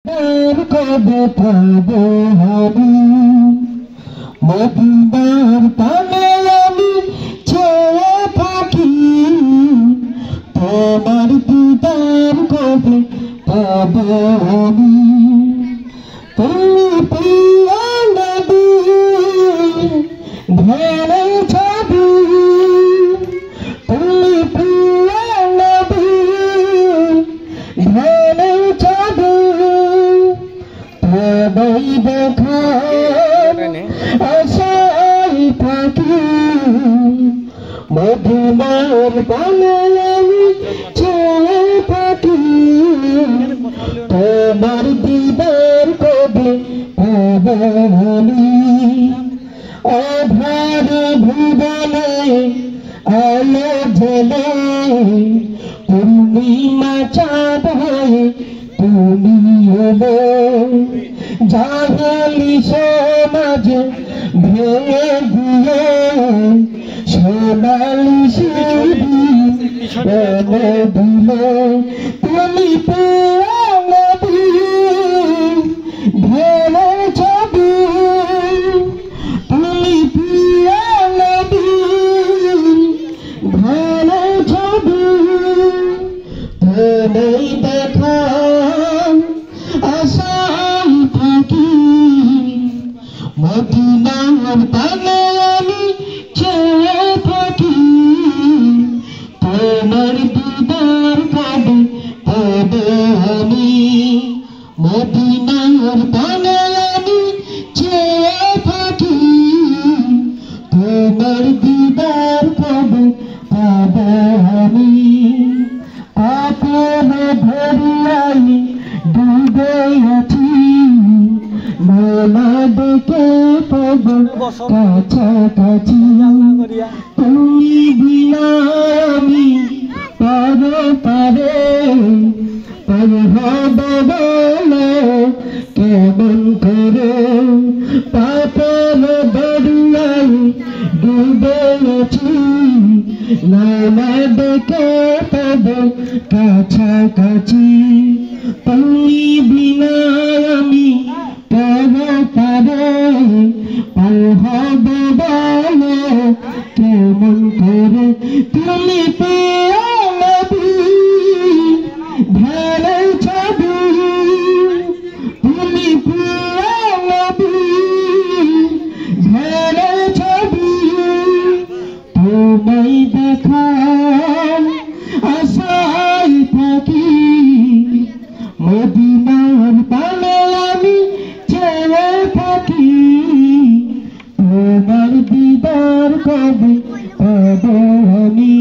কবে পাবো আমি মদিনার পানে আমি ছেড়ে থাকি তোমার দিদার কবে পাবো আমি তুমি প্রিয় নবী ধ্যানে ছবি তুমি প্রিয় নবী ধ্যানে ছবি তবেই দেখার আশায় থাকি মদিনার পানে আমি ছেড়ে থাকি তোমার দিদার কবে পাবো আমি আধার ভুবনে আলো জ্বলে পূর্ণিমা চাঁদ হয়ে তুমি এলে জাহেলি সমাজে ভেঙে দিয়ে সোনালি সিঁড়ি এনে দিলে তুমি প্রিয় নবী ধ্যানে ছবি তুমি প্রিয় নবী ধ্যানে ছবি তোমায় দেখার আশায় থাকি মদিনার পানে আমি ছেড়ে থাকি তোমার দিদার কবে পাবো আমি মদিনার পানে আমি ছেড়ে থাকি তোমার দিদার কবে পাবো আমি পাপের ধরিয়াই ডুবে আছি মালা ডেকে পাবো কাছাকাছি তুমি বিনা আমি পারে পারে পার হবে বলে কেমন করে পাপের ধরিয়াই ডুবে আছি নানা ডেকে পাবো কাছাকাছি তুমি বিনা আমি পারে পারে পার হবে বলে কেমন করে তুমি প্রিয় নবী ধ্যানে ছবি তুমি প্রিয় নবী ধ্যানে ছবি তোমায় দেখার আশায় থাকি মদিনার পানে আমি ছেড়ে থাকি তোমার দিদার কবে পাবো আমি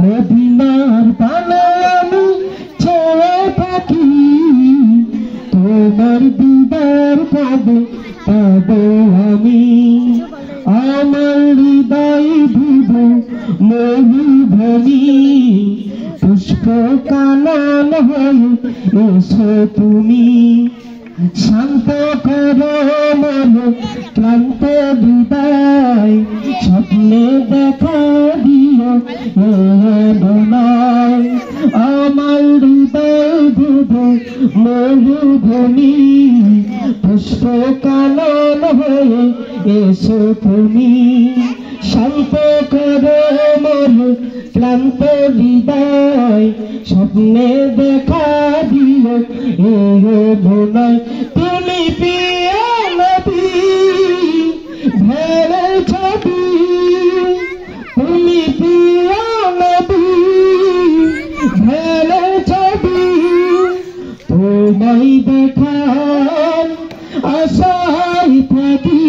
মদিনার পানে আমি ছেড়ে থাকি তোমার দিদার কবে পাবো আমি আমার হৃদয় ভিভে মরুভূমি পুষ্প কানন হয়ে এসো তুমি শান্ত করো মন ক্লান্ত হৃদয় স্বপ্নে দেখা দিও নয় আমার হৃদয় ভিভে মরুভূমি পুষ্প কানন হয়ে এসো তুমি শান্ত করো মন ক্লান্ত হৃদয় স্বপ্নে দেখা দিও নয় তুমি প্রিয় নবী ধ্যানে ছবি তুমি প্রিয় নবী ধ্যানে ছবি তোমায় দেখার আশায় থাকি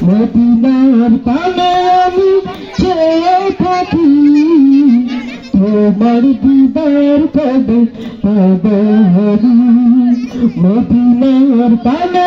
মদিনার পানে আমি ছেড়ে থাকি তোমার দিদার কবে পাবো আমি মদিনার পানে